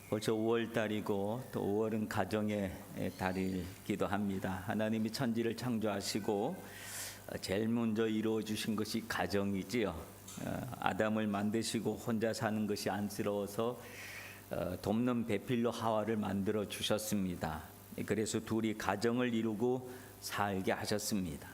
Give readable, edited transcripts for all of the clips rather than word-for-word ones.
벌써 5월 달이고 또 5월은 가정의 달이기도 합니다. 하나님이 천지를 창조하시고 제일 먼저 이루어 주신 것이 가정이지요. 아담을 만드시고 혼자 사는 것이 안쓰러워서 돕는 배필로 하와를 만들어 주셨습니다. 그래서 둘이 가정을 이루고 살게 하셨습니다.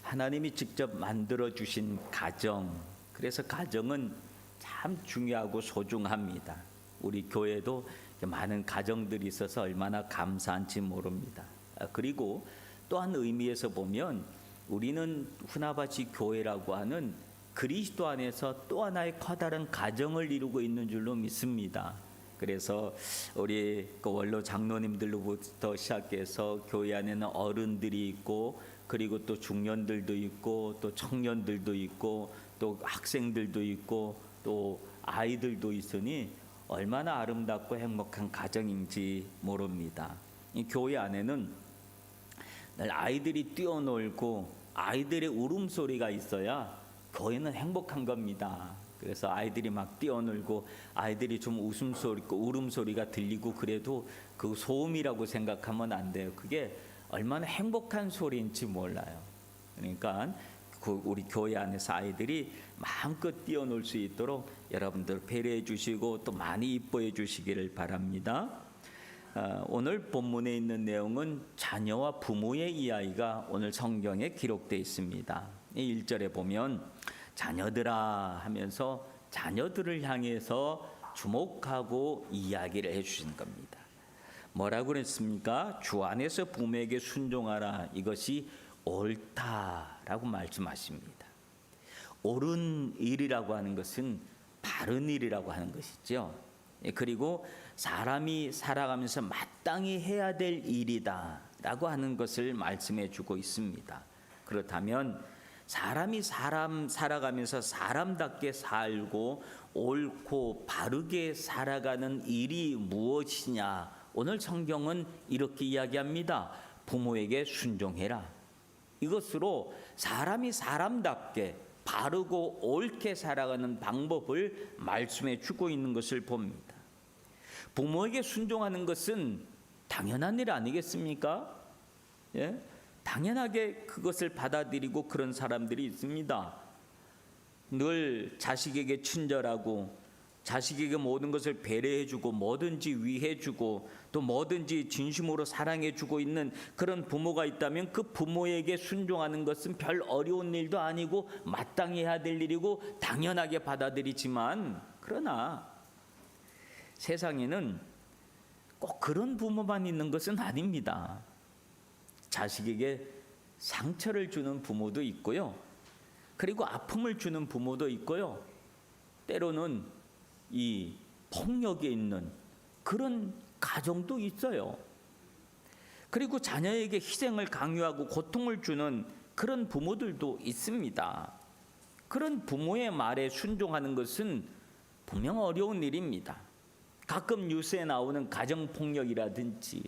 하나님이 직접 만들어 주신 가정, 그래서 가정은 참 중요하고 소중합니다. 우리 교회도 많은 가정들이 있어서 얼마나 감사한지 모릅니다. 그리고 또한 의미에서 보면 우리는 후나바치 교회라고 하는 그리스도 안에서 또 하나의 커다란 가정을 이루고 있는 줄로 믿습니다. 그래서 우리 원로 장로님들로부터 시작해서 교회 안에는 어른들이 있고, 그리고 또 중년들도 있고, 또 청년들도 있고, 또 학생들도 있고, 또 아이들도 있으니 얼마나 아름답고 행복한 가정인지 모릅니다. 이 교회 안에는 늘 아이들이 뛰어놀고 아이들의 울음소리가 있어야 교회는 행복한 겁니다. 그래서 아이들이 막 뛰어놀고 아이들이 좀 웃음소리, 울음소리가 들리고 그래도 그 소음이라고 생각하면 안 돼요. 그게 얼마나 행복한 소리인지 몰라요. 그러니까 우리 교회 안에서 아이들이 마음껏 뛰어놀 수 있도록 여러분들 배려해 주시고 또 많이 이뻐해 주시기를 바랍니다. 오늘 본문에 있는 내용은 자녀와 부모의 이야기가 오늘 성경에 기록되어 있습니다. 이 1절에 보면 자녀들아 하면서 자녀들을 향해서 주목하고 이야기를 해주신 겁니다. 뭐라고 그랬습니까? 주 안에서 부모에게 순종하라, 이것이 옳다라고 말씀하십니다. 옳은 일이라고 하는 것은 바른 일이라고 하는 것이죠. 그리고 사람이 살아가면서 마땅히 해야 될 일이다라고 하는 것을 말씀해 주고 있습니다. 그렇다면 사람이 살아가면서 사람답게 살고 옳고 바르게 살아가는 일이 무엇이냐? 오늘 성경은 이렇게 이야기합니다. 부모에게 순종해라. 이것으로 사람이 사람답게 바르고 옳게 살아가는 방법을 말씀해 주고 있는 것을 봅니다. 부모에게 순종하는 것은 당연한 일 아니겠습니까? 예? 당연하게 그것을 받아들이고 그런 사람들이 있습니다. 늘 자식에게 친절하고 자식에게 모든 것을 배려해주고 뭐든지 위해주고 또 뭐든지 진심으로 사랑해주고 있는 그런 부모가 있다면 그 부모에게 순종하는 것은 별 어려운 일도 아니고 마땅히 해야 될 일이고 당연하게 받아들이지만, 그러나 세상에는 꼭 그런 부모만 있는 것은 아닙니다. 자식에게 상처를 주는 부모도 있고요, 그리고 아픔을 주는 부모도 있고요, 때로는 이 폭력에 있는 그런 가정도 있어요. 그리고 자녀에게 희생을 강요하고 고통을 주는 그런 부모들도 있습니다. 그런 부모의 말에 순종하는 것은 분명 어려운 일입니다. 가끔 뉴스에 나오는 가정폭력이라든지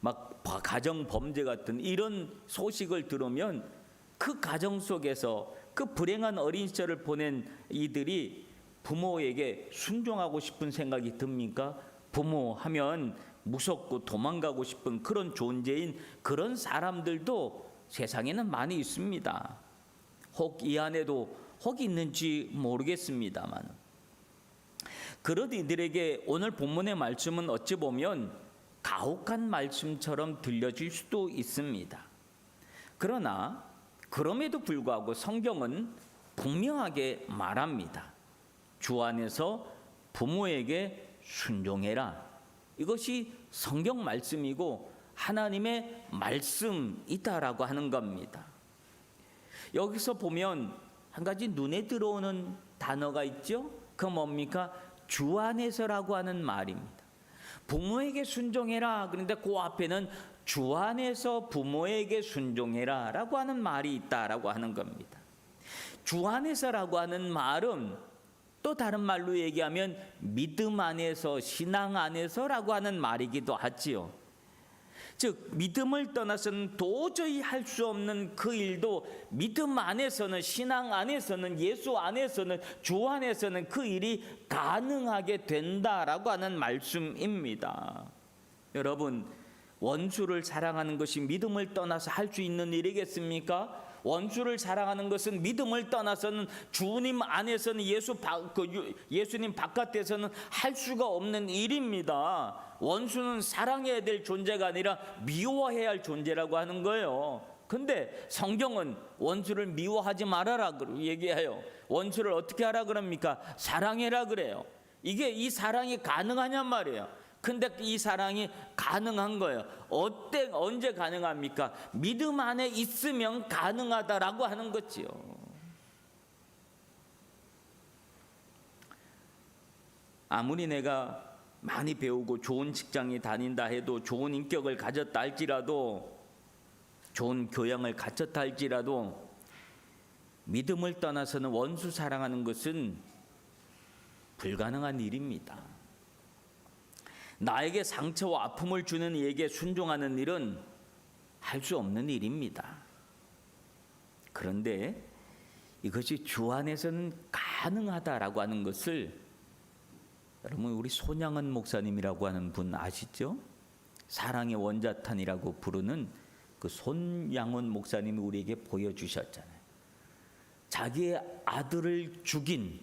막 가정범죄 같은 이런 소식을 들으면 그 가정 속에서 그 불행한 어린 시절을 보낸 이들이 부모에게 순종하고 싶은 생각이 듭니까? 부모 하면 무섭고 도망가고 싶은 그런 존재인 그런 사람들도 세상에는 많이 있습니다. 혹 이 안에도 혹 있는지 모르겠습니다만, 그런 이들에게 오늘 본문의 말씀은 어찌 보면 가혹한 말씀처럼 들려질 수도 있습니다. 그러나 그럼에도 불구하고 성경은 분명하게 말합니다. 주 안에서 부모에게 순종해라. 이것이 성경 말씀이고 하나님의 말씀이다라고 하는 겁니다. 여기서 보면 한 가지 눈에 들어오는 단어가 있죠. 그 뭡니까? 주 안에서라고 하는 말입니다. 부모에게 순종해라. 그런데 그 앞에는 주 안에서 부모에게 순종해라 라고 하는 말이 있다라고 하는 겁니다. 주 안에서라고 하는 말은 또 다른 말로 얘기하면 믿음 안에서, 신앙 안에서라고 하는 말이기도 하지요. 즉 믿음을 떠나서는 도저히 할 수 없는 그 일도 믿음 안에서는, 신앙 안에서는, 예수 안에서는, 주 안에서는 그 일이 가능하게 된다라고 하는 말씀입니다. 여러분, 원수를 사랑하는 것이 믿음을 떠나서 할 수 있는 일이겠습니까? 원수를 사랑하는 것은 믿음을 떠나서는, 주님 안에서는, 예수님 바깥에서는 할 수가 없는 일입니다. 원수는 사랑해야 될 존재가 아니라 미워해야 할 존재라고 하는 거예요. 근데 성경은 원수를 미워하지 말아라 얘기해요. 원수를 어떻게 하라 그럽니까? 사랑해라 그래요. 이 사랑이 가능하냔 말이에요. 근데 이 사랑이 가능한 거예요. 언제 가능합니까? 믿음 안에 있으면 가능하다라고 하는 거지요. 아무리 내가 많이 배우고 좋은 직장에 다닌다 해도, 좋은 인격을 가졌다 할지라도, 좋은 교양을 갖췄다 할지라도, 믿음을 떠나서는 원수 사랑하는 것은 불가능한 일입니다. 나에게 상처와 아픔을 주는 이에게 순종하는 일은 할 수 없는 일입니다. 그런데 이것이 주 안에서는 가능하다라고 하는 것을, 여러분, 우리 손양은 목사님이라고 하는 분 아시죠? 사랑의 원자탄이라고 부르는 그 손양은 목사님이 우리에게 보여주셨잖아요. 자기의 아들을 죽인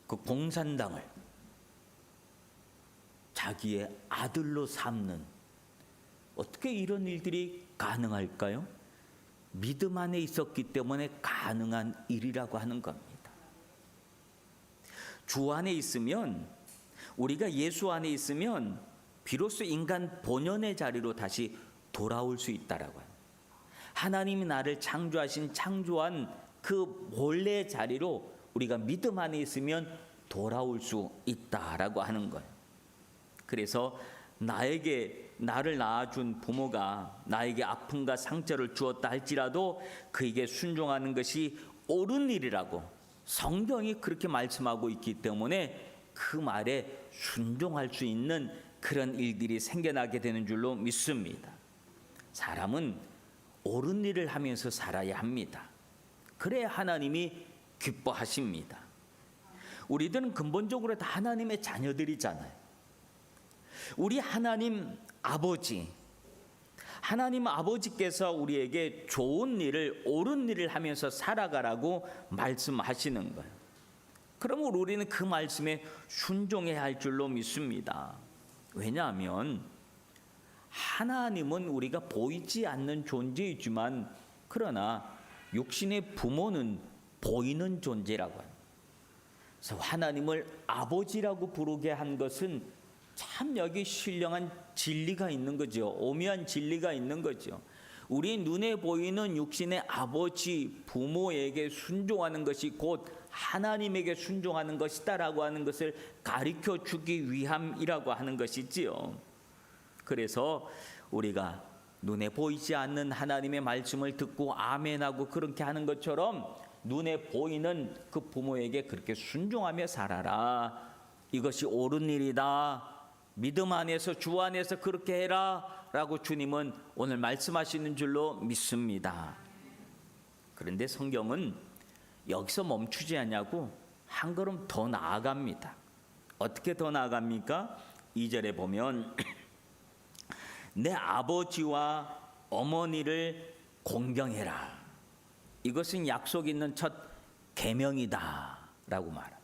그 공산당을 자기의 아들로 삼는, 어떻게 이런 일들이 가능할까요? 믿음 안에 있었기 때문에 가능한 일이라고 하는 겁니다. 주 안에 있으면, 우리가 예수 안에 있으면 비로소 인간 본연의 자리로 다시 돌아올 수 있다라고 합니다. 하나님이 나를 창조한 그 본래의 자리로 우리가 믿음 안에 있으면 돌아올 수 있다라고 하는 거예요. 그래서 나를 낳아준 부모가 나에게 아픔과 상처를 주었다 할지라도 그에게 순종하는 것이 옳은 일이라고 성경이 그렇게 말씀하고 있기 때문에 그 말에 순종할 수 있는 그런 일들이 생겨나게 되는 줄로 믿습니다. 사람은 옳은 일을 하면서 살아야 합니다. 그래야 하나님이 기뻐하십니다. 우리들은 근본적으로 다 하나님의 자녀들이잖아요. 우리 하나님 아버지께서 우리에게 좋은 일을, 옳은 일을 하면서 살아가라고 말씀하시는 거예요. 그러면 우리는 그 말씀에 순종해야 할 줄로 믿습니다. 왜냐하면 하나님은 우리가 보이지 않는 존재이지만, 그러나 육신의 부모는 보이는 존재라고 합니다. 그래서 하나님을 아버지라고 부르게 한 것은 참 여기 신령한 진리가 있는 거죠. 오묘한 진리가 있는 거죠. 우리 눈에 보이는 육신의 아버지, 부모에게 순종하는 것이 곧 하나님에게 순종하는 것이다라고 하는 것을 가르쳐 주기 위함이라고 하는 것이지요. 그래서 우리가 눈에 보이지 않는 하나님의 말씀을 듣고 아멘하고 그렇게 하는 것처럼 눈에 보이는 그 부모에게 그렇게 순종하며 살아라. 이것이 옳은 일이다. 믿음 안에서, 주 안에서 그렇게 해라 라고 주님은 오늘 말씀하시는 줄로 믿습니다. 그런데 성경은 여기서 멈추지 않냐고 한 걸음 더 나아갑니다. 어떻게 더 나아갑니까? 2절에 보면 내 아버지와 어머니를 공경해라. 이것은 약속 있는 첫 계명이다 라고 말합니다.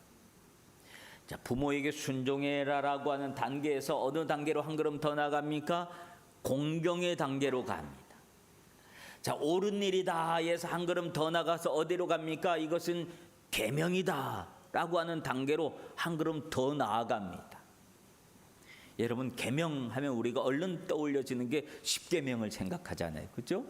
자, 부모에게 순종해라라고 하는 단계에서 어느 단계로 한 걸음 더 나갑니까? 공경의 단계로 갑니다. 자, 옳은 일이다 해서 한 걸음 더 나가서 어디로 갑니까? 이것은 계명이다라고 하는 단계로 한 걸음 더 나아갑니다. 여러분, 계명하면 우리가 얼른 떠올려지는 게 십계명을 생각하잖아요. 그렇죠?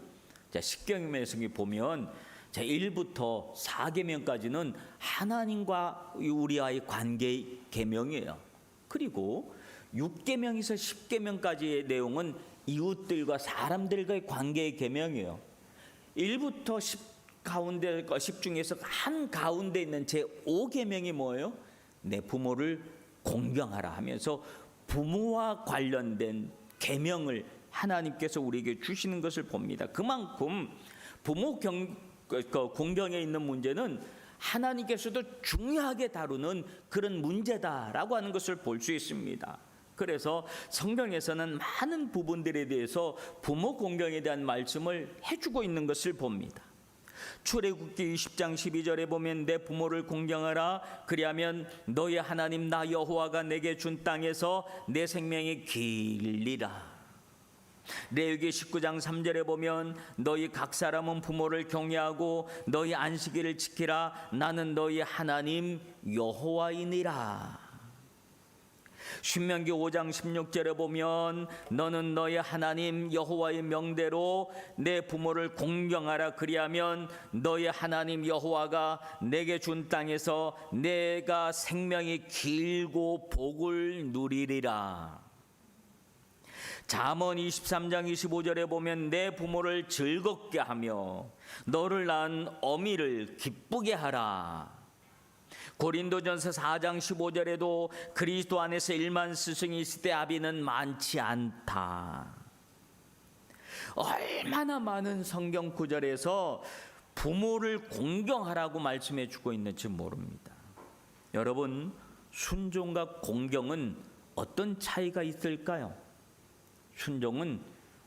자, 십계명에서 보면 자, 1부터 4계명까지는 하나님과 우리와의 관계의 계명이에요. 그리고 6계명에서 10계명까지의 내용은 이웃들과 사람들과의 관계의 계명이에요. 1부터 10 중에서 한 가운데 있는 제5계명이 뭐예요? 내 부모를 공경하라 하면서 부모와 관련된 계명을 하나님께서 우리에게 주시는 것을 봅니다. 그만큼 부모 공경에 있는 문제는 하나님께서도 중요하게 다루는 그런 문제다라고 하는 것을 볼 수 있습니다. 그래서 성경에서는 많은 부분들에 대해서 부모 공경에 대한 말씀을 해주고 있는 것을 봅니다. 출애굽기 20장 12절에 보면 내 부모를 공경하라 그리하면 너희 하나님 나 여호와가 내게 준 땅에서 내 생명이 길리라. 레위기 19장 3절에 보면 너희 각 사람은 부모를 경외하고 너희 안식일을 지키라 나는 너희 하나님 여호와이니라. 신명기 5장 16절에 보면 너는 너희 하나님 여호와의 명대로 내 부모를 공경하라 그리하면 너희 하나님 여호와가 내게 준 땅에서 내가 생명이 길고 복을 누리리라. 잠언 23장 25절에 보면 내 부모를 즐겁게 하며 너를 낳은 어미를 기쁘게 하라. 고린도전서 4장 15절에도 그리스도 안에서 1만 스승이 있을 때 아비는 많지 않다. 얼마나 많은 성경 구절에서 부모를 공경하라고 말씀해 주고 있는지 모릅니다. 여러분, 순종과 공경은 어떤 차이가 있을까요? 순종은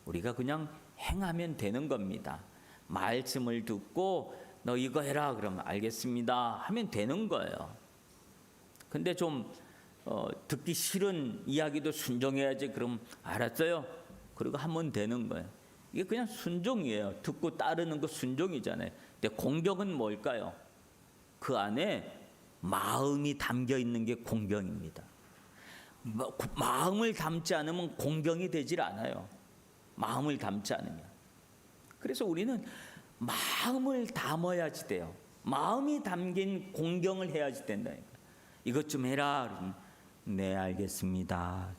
우리가 그냥 행하면 되는 겁니다. 말씀을 듣고 너 이거 해라 그러면 알겠습니다 하면 되는 거예요. 근데 좀 듣기 싫은 이야기도 순종해야지 그럼 알았어요 그리고 하면 되는 거예요. 이게 그냥 순종이에요. 듣고 따르는 거 순종이잖아요. 근데 공경은 뭘까요? 그 안에 마음이 담겨 있는 게 공경입니다. 마음을 담지 않으면 공경이 되질 않아요. 마음을 담지 않으면. 그래서 우리는 마음을 담아야지 돼요. 마음이 담긴 공경을 해야지 된다니까. 이것 좀 해라. 그러면 네 알겠습니다.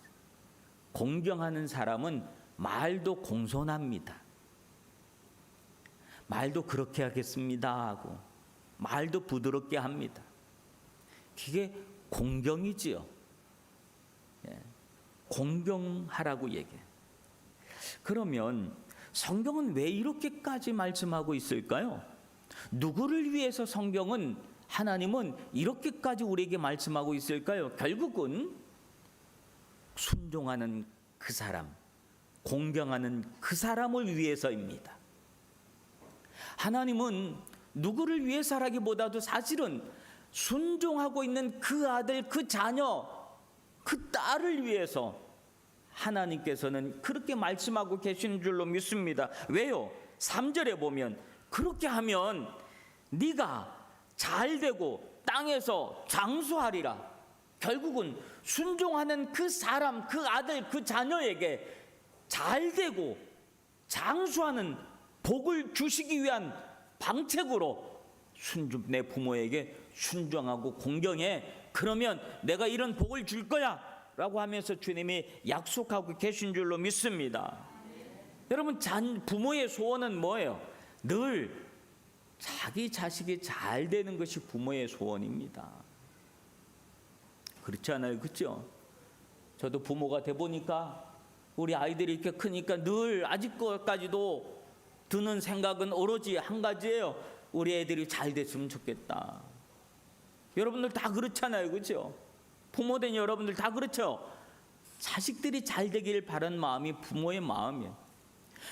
공경하는 사람은 말도 공손합니다. 말도 그렇게 하겠습니다 하고 말도 부드럽게 합니다. 그게 공경이지요. 공경하라고 얘기해. 그러면 성경은 왜 이렇게까지 말씀하고 있을까요? 누구를 위해서 성경은 하나님은 이렇게까지 우리에게 말씀하고 있을까요? 결국은 순종하는 그 사람, 공경하는 그 사람을 위해서입니다. 하나님은 누구를 위해서라기보다도 사실은 순종하고 있는 그 아들, 그 자녀, 그 딸을 위해서 하나님께서는 그렇게 말씀하고 계신 줄로 믿습니다. 왜요? 3절에 보면 그렇게 하면 네가 잘되고 땅에서 장수하리라. 결국은 순종하는 그 사람, 그 아들, 그 자녀에게 잘되고 장수하는 복을 주시기 위한 방책으로 내 부모에게 순종하고 공경해. 그러면 내가 이런 복을 줄 거야 라고 하면서 주님이 약속하고 계신 줄로 믿습니다. 여러분, 부모의 소원은 뭐예요? 늘 자기 자식이 잘 되는 것이 부모의 소원입니다. 그렇지 않아요? 그렇죠? 저도 부모가 돼 보니까 우리 아이들이 이렇게 크니까 늘 아직까지도 드는 생각은 오로지 한 가지예요. 우리 애들이 잘 됐으면 좋겠다. 여러분들 다 그렇잖아요. 그렇죠? 부모된 여러분들 다 그렇죠? 자식들이 잘 되길 바라는 마음이 부모의 마음이에요.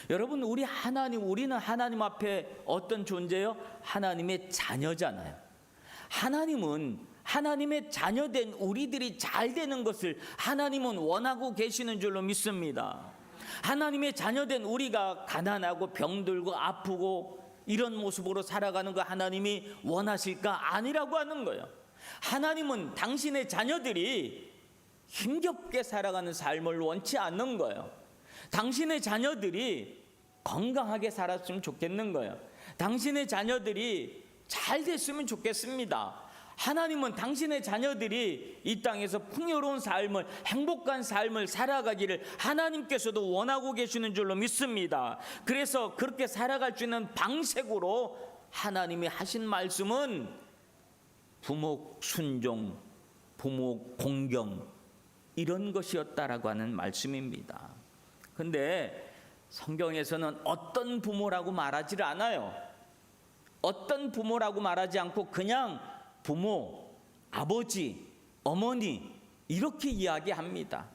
여러분, 우리는 하나님 앞에 어떤 존재예요? 하나님의 자녀잖아요. 하나님은 하나님의 자녀된 우리들이 잘 되는 것을 하나님은 원하고 계시는 줄로 믿습니다. 하나님의 자녀된 우리가 가난하고 병들고 아프고 이런 모습으로 살아가는 거 하나님이 원하실까? 아니라고 하는 거예요. 하나님은 당신의 자녀들이 힘겹게 살아가는 삶을 원치 않는 거예요. 당신의 자녀들이 건강하게 살았으면 좋겠는 거예요. 당신의 자녀들이 잘 됐으면 좋겠습니다. 하나님은 당신의 자녀들이 이 땅에서 풍요로운 삶을, 행복한 삶을 살아가기를 하나님께서도 원하고 계시는 줄로 믿습니다. 그래서 그렇게 살아갈 수 있는 방식으로 하나님이 하신 말씀은 부모 순종, 부모 공경, 이런 것이었다라고 하는 말씀입니다. 근데 성경에서는 어떤 부모라고 말하지 않아요. 어떤 부모라고 말하지 않고 그냥 부모, 아버지, 어머니 이렇게 이야기합니다.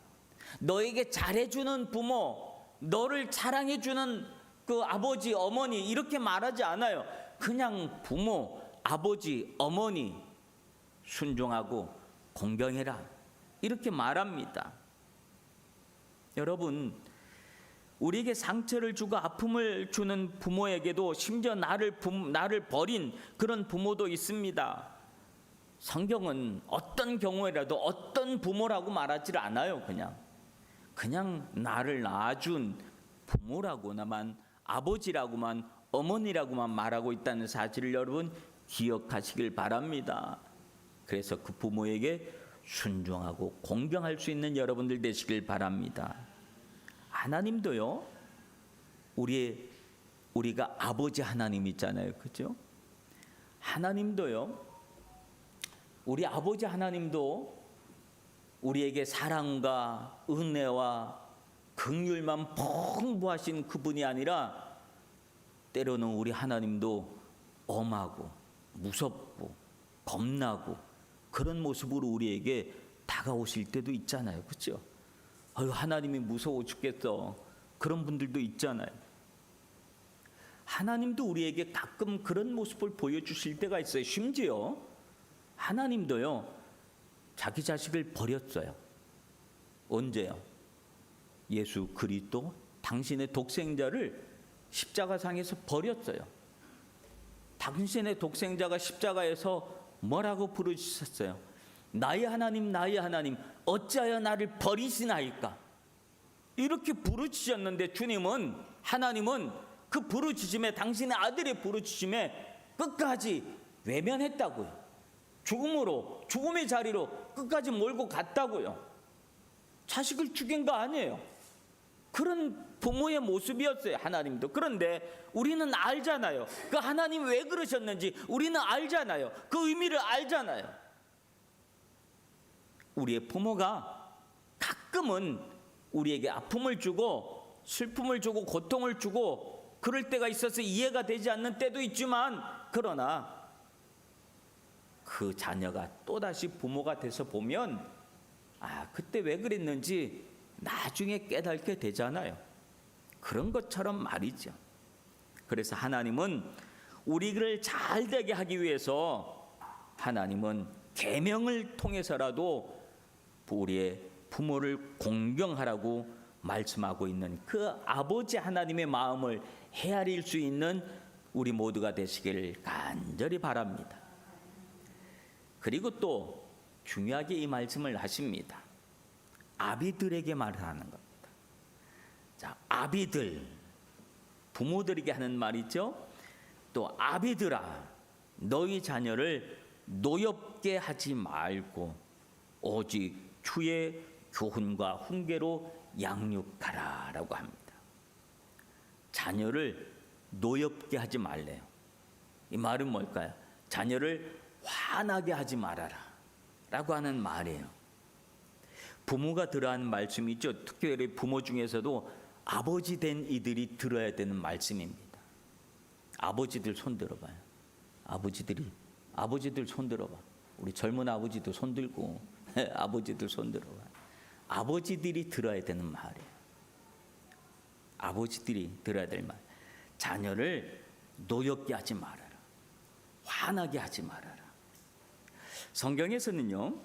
너에게 잘해주는 부모, 너를 사랑해주는 그 아버지, 어머니 이렇게 말하지 않아요. 그냥 부모, 아버지, 어머니 순종하고 공경해라 이렇게 말합니다. 여러분, 우리에게 상처를 주고 아픔을 주는 부모에게도 심지어 나를 버린 그런 부모도 있습니다. 성경은 어떤 경우에라도 어떤 부모라고 말하지 않아요. 그냥 나를 낳아준 부모라고만, 아버지라고만, 어머니라고만 말하고 있다는 사실을 여러분 기억하시길 바랍니다. 그래서 그 부모에게 순종하고 공경할 수 있는 여러분들 되시길 바랍니다. 하나님도요, 우리가 아버지 하나님 있잖아요, 그죠? 하나님도요, 우리 아버지 하나님도 우리에게 사랑과 은혜와 긍휼만 풍부하신 그분이 아니라 때로는 우리 하나님도 엄하고 무섭고 겁나고 그런 모습으로 우리에게 다가오실 때도 있잖아요, 그렇죠? 아유, 하나님이 무서워 죽겠어. 그런 분들도 있잖아요. 하나님도 우리에게 가끔 그런 모습을 보여주실 때가 있어요. 심지어 하나님도요, 자기 자식을 버렸어요. 언제요? 예수 그리스도 당신의 독생자를 십자가상에서 버렸어요. 당신의 독생자가 십자가에서 뭐라고 부르셨어요? 나의 하나님, 나의 하나님, 어찌하여 나를 버리시나이까? 이렇게 부르짖었는데 하나님은 그 부르짖음에, 당신의 아들의 부르짖음에 끝까지 외면했다고요. 죽음의 자리로 끝까지 몰고 갔다고요. 자식을 죽인 거 아니에요. 그런 부모의 모습이었어요, 하나님도. 그런데 우리는 알잖아요. 그 하나님 왜 그러셨는지 우리는 알잖아요. 그 의미를 알잖아요. 우리의 부모가 가끔은 우리에게 아픔을 주고 슬픔을 주고 고통을 주고 그럴 때가 있어서 이해가 되지 않는 때도 있지만, 그러나 그 자녀가 또다시 부모가 돼서 보면 그때 왜 그랬는지 나중에 깨닫게 되잖아요. 그런 것처럼 말이죠. 그래서 하나님은 우리를 잘 되게 하기 위해서 하나님은 계명을 통해서라도 우리의 부모를 공경하라고 말씀하고 있는 그 아버지 하나님의 마음을 헤아릴 수 있는 우리 모두가 되시길 간절히 바랍니다. 그리고 또 중요하게 이 말씀을 하십니다. 아비들에게 말하는 겁니다. 자, 아비들, 부모들에게 하는 말이죠. 또 아비들아, 너희 자녀를 노엽게 하지 말고 오직 주의 교훈과 훈계로 양육하라 라고 합니다. 자녀를 노엽게 하지 말래요. 이 말은 뭘까요? 자녀를 화나게 하지 말아라 라고 하는 말이에요. 부모가 들어야 하는 말씀이죠. 특별히 부모 중에서도 아버지 된 이들이 들어야 되는 말씀입니다. 아버지들 손 들어봐요. 아버지들 손 들어봐. 우리 젊은 아버지도 손 들고 아버지들 손 들어봐. 아버지들이 들어야 되는 말이에요. 아버지들이 들어야 될 말. 자녀를 노엽게 하지 말아라. 화나게 하지 말아라. 성경에서는요,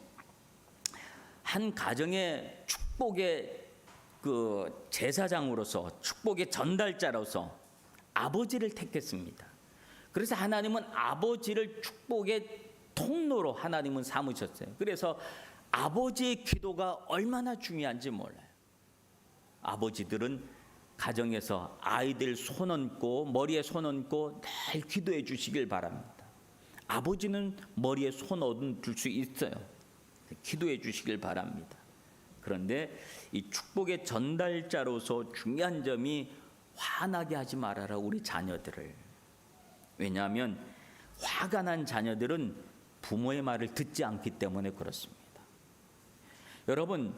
한 가정의 축복의 그 제사장으로서, 축복의 전달자로서 아버지를 택했습니다. 그래서 하나님은 아버지를 축복의 통로로 하나님은 삼으셨어요. 그래서 아버지의 기도가 얼마나 중요한지 몰라요. 아버지들은 가정에서 아이들 손 얹고 머리에 손 얹고 늘 기도해 주시길 바랍니다. 아버지는 머리에 손 얹을 수 있어요. 기도해 주시길 바랍니다. 그런데 이 축복의 전달자로서 중요한 점이 화나게 하지 말아라, 우리 자녀들을. 왜냐하면 화가 난 자녀들은 부모의 말을 듣지 않기 때문에 그렇습니다. 여러분,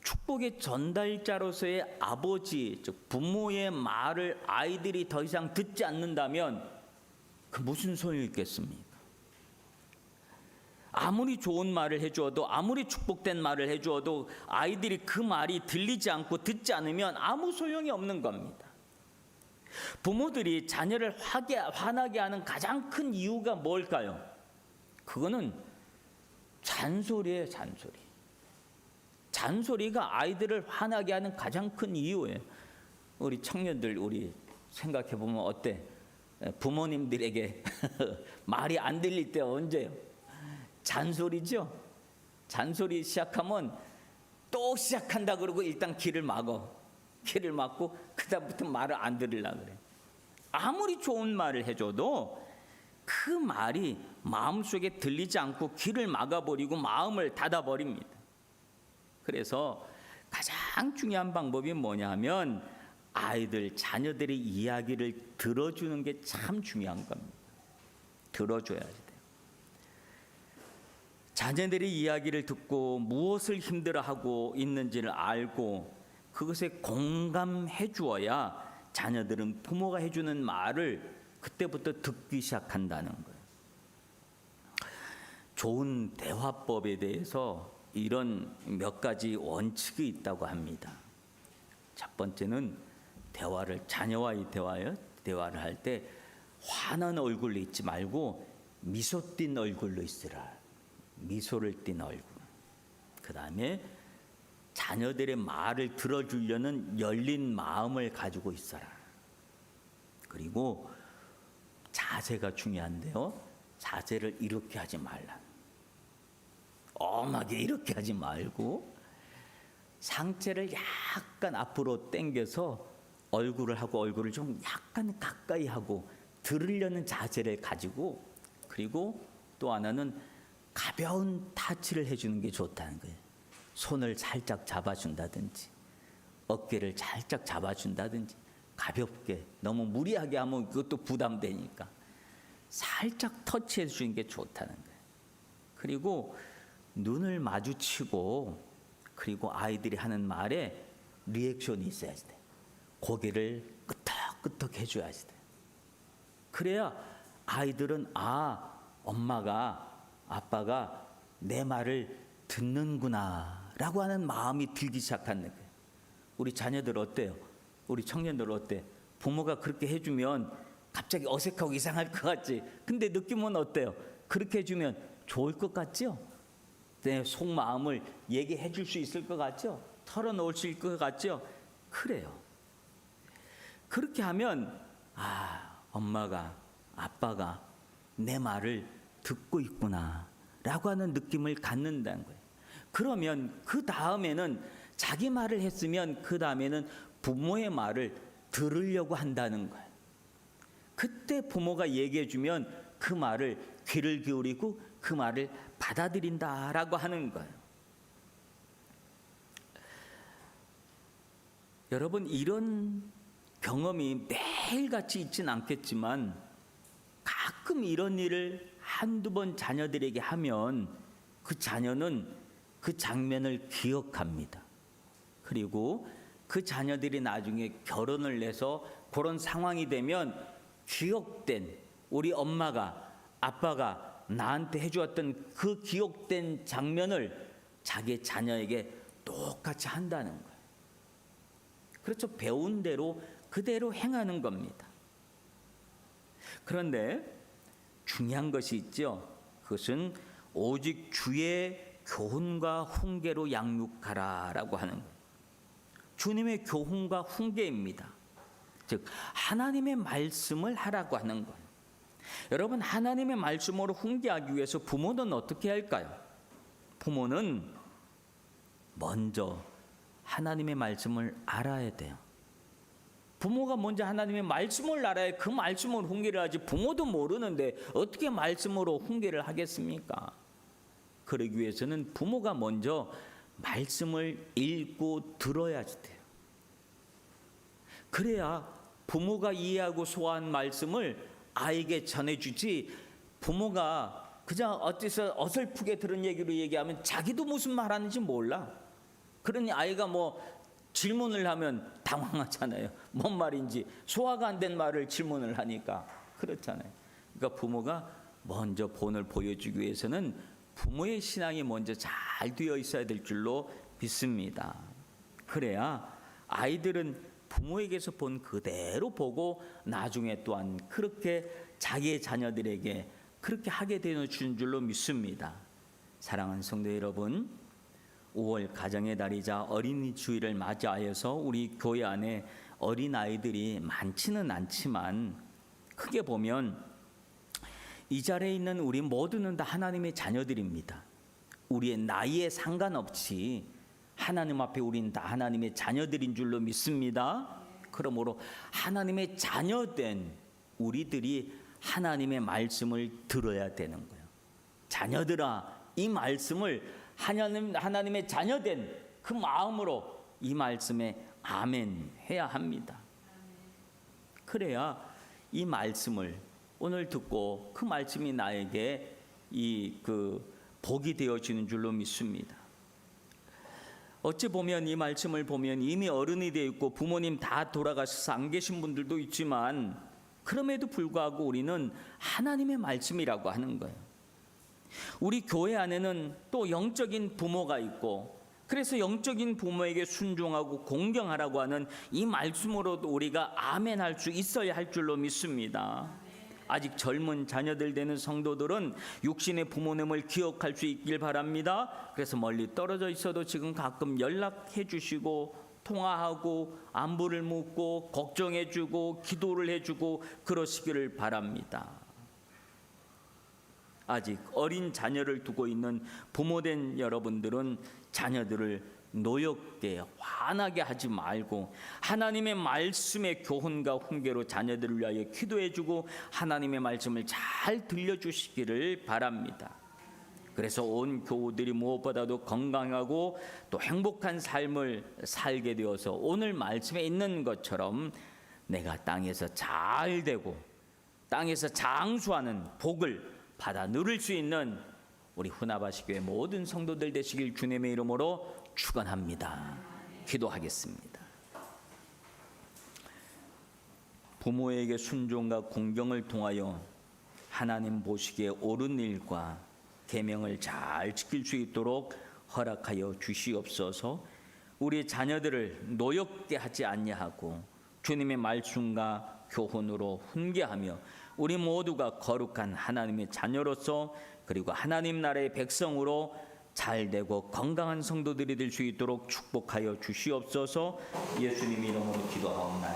축복의 전달자로서의 아버지, 즉 부모의 말을 아이들이 더 이상 듣지 않는다면 그 무슨 소용이 있겠습니까? 아무리 좋은 말을 해주어도, 아무리 축복된 말을 해주어도 아이들이 그 말이 들리지 않고 듣지 않으면 아무 소용이 없는 겁니다. 부모들이 자녀를 화나게 하는 가장 큰 이유가 뭘까요? 그거는 잔소리예요, 잔소리. 잔소리가 아이들을 화나게 하는 가장 큰 이유예요. 우리 청년들, 우리 생각해 보면 어때? 부모님들에게 말이 안 들릴 때 언제요? 잔소리죠. 잔소리 시작하면 또 시작한다 그러고 일단 귀를 막어. 귀를 막고 그다음부터 말을 안 들으려고 그래. 아무리 좋은 말을 해줘도 그 말이 마음속에 들리지 않고 귀를 막아버리고 마음을 닫아버립니다. 그래서 가장 중요한 방법이 뭐냐면 아이들, 자녀들의 이야기를 들어주는 게 참 중요한 겁니다. 들어줘야 돼요. 자녀들의 이야기를 듣고 무엇을 힘들어하고 있는지를 알고 그것에 공감해 주어야 자녀들은 부모가 해주는 말을 그때부터 듣기 시작한다는 거예요. 좋은 대화법에 대해서 이런 몇 가지 원칙이 있다고 합니다. 첫 번째는 자녀와의 대화를 할 때 화난 얼굴로 있지 말고 미소 띈 얼굴로 있으라. 미소를 띤 얼굴. 그 다음에 자녀들의 말을 들어주려는 열린 마음을 가지고 있어라. 그리고 자세가 중요한데요. 자세를 이렇게 하지 말라. 엄하게 이렇게 하지 말고 상체를 약간 앞으로 당겨서 얼굴을 좀 약간 가까이 하고 들으려는 자세를 가지고, 그리고 또 하나는 가벼운 타치를 해주는 게 좋다는 거예요. 손을 살짝 잡아준다든지 어깨를 살짝 잡아준다든지 가볍게, 너무 무리하게 하면 그것도 부담되니까 살짝 터치해 주는 게 좋다는 거예요. 그리고 눈을 마주치고, 그리고 아이들이 하는 말에 리액션이 있어야지 돼. 고개를 끄덕끄덕 해줘야지 돼. 그래야 아이들은 엄마가, 아빠가 내 말을 듣는구나 라고 하는 마음이 들기 시작하는 거예요. 우리 자녀들 어때요? 우리 청년들 어때? 부모가 그렇게 해주면 갑자기 어색하고 이상할 것 같지? 근데 느낌은 어때요? 그렇게 해주면 좋을 것 같죠? 내 속마음을 얘기해 줄 수 있을 것 같죠? 털어놓을 수 있을 것 같죠? 그래요. 그렇게 하면 엄마가, 아빠가 내 말을 듣고 있구나 라고 하는 느낌을 갖는다는 거예요. 그러면 그 다음에는 자기 말을 했으면 그 다음에는 부모의 말을 들으려고 한다는 거예요. 그때 부모가 얘기해 주면 그 말을 귀를 기울이고 그 말을 받아들인다라고 하는 거예요. 여러분, 이런 경험이 매일같이 있진 않겠지만 가끔 이런 일을 한두 번 자녀들에게 하면 그 자녀는 그 장면을 기억합니다. 그리고 그 자녀들이 나중에 결혼을 해서 그런 상황이 되면 기억된, 우리 엄마가, 아빠가 나한테 해주었던 그 기억된 장면을 자기 자녀에게 똑같이 한다는 거예요. 그렇죠. 배운 대로 그대로 행하는 겁니다. 그런데 중요한 것이 있죠. 그것은 오직 주의 교훈과 훈계로 양육하라라고 하는 거예요. 주님의 교훈과 훈계입니다. 즉 하나님의 말씀을 하라고 하는 거예요. 여러분, 하나님의 말씀으로 훈계하기 위해서 부모는 어떻게 할까요? 부모는 먼저 하나님의 말씀을 알아야 돼요. 부모가 먼저 하나님의 말씀을 알아야 그 말씀으로 훈계를 하지, 부모도 모르는데 어떻게 말씀으로 훈계를 하겠습니까? 그러기 위해서는 부모가 먼저 말씀을 읽고 들어야지 돼요. 그래야 부모가 이해하고 소화한 말씀을 아이에게 전해주지, 부모가 그냥 어디서 어설프게 들은 얘기로 얘기하면 자기도 무슨 말하는지 몰라. 그러니 아이가 뭐 질문을 하면 당황하잖아요. 뭔 말인지 소화가 안 된 말을 질문을 하니까 그렇잖아요. 그러니까 부모가 먼저 본을 보여주기 위해서는 부모의 신앙이 먼저 잘 되어 있어야 될 줄로 믿습니다. 그래야 아이들은 부모에게서 본 그대로 보고 나중에 또한 그렇게 자기의 자녀들에게 그렇게 하게 되는 줄로 믿습니다. 사랑하는 성도 여러분, 5월 가정의 달이자 어린이 주일을 맞이하여서 우리 교회 안에 어린아이들이 많지는 않지만 크게 보면 이 자리에 있는 우리 모두는 다 하나님의 자녀들입니다. 우리의 나이에 상관없이 하나님 앞에 우린 다 하나님의 자녀들인 줄로 믿습니다. 그러므로 하나님의 자녀된 우리들이 하나님의 말씀을 들어야 되는 거예요. 자녀들아, 이 말씀을 하나님의 자녀된 그 마음으로 이 말씀에 아멘 해야 합니다. 그래야 이 말씀을 오늘 듣고 그 말씀이 나에게 복이 되어지는 줄로 믿습니다. 어찌 보면 이 말씀을 보면 이미 어른이 되어 있고 부모님 다 돌아가셔서 안 계신 분들도 있지만 그럼에도 불구하고 우리는 하나님의 말씀이라고 하는 거예요. 우리 교회 안에는 또 영적인 부모가 있고 그래서 영적인 부모에게 순종하고 공경하라고 하는 이 말씀으로도 우리가 아멘 할 수 있어야 할 줄로 믿습니다. 아직 젊은 자녀들 되는 성도들은 육신의 부모님을 기억할 수 있길 바랍니다. 그래서 멀리 떨어져 있어도 지금 가끔 연락해 주시고 통화하고 안부를 묻고 걱정해 주고 기도를 해 주고 그러시기를 바랍니다. 아직 어린 자녀를 두고 있는 부모된 여러분들은 자녀들을 노엽게 화나게 하지 말고 하나님의 말씀의 교훈과 훈계로 자녀들을 위하여 기도해 주고 하나님의 말씀을 잘 들려주시기를 바랍니다. 그래서 온 교우들이 무엇보다도 건강하고 또 행복한 삶을 살게 되어서 오늘 말씀에 있는 것처럼 내가 땅에서 잘 되고 땅에서 장수하는 복을 받아 누릴 수 있는 우리 후나바시교회 모든 성도들 되시길 주님의 이름으로 축원합니다. 기도하겠습니다. 부모에게 순종과 공경을 통하여 하나님 보시기에 옳은 일과 계명을 잘 지킬 수 있도록 허락하여 주시옵소서. 우리 자녀들을 노엽게 하지 아니하고 주님의 말씀과 교훈으로 훈계하며 우리 모두가 거룩한 하나님의 자녀로서 그리고 하나님 나라의 백성으로 잘되고 건강한 성도들이 될 수 있도록 축복하여 주시옵소서. 예수님 이름으로 기도하옵나이다.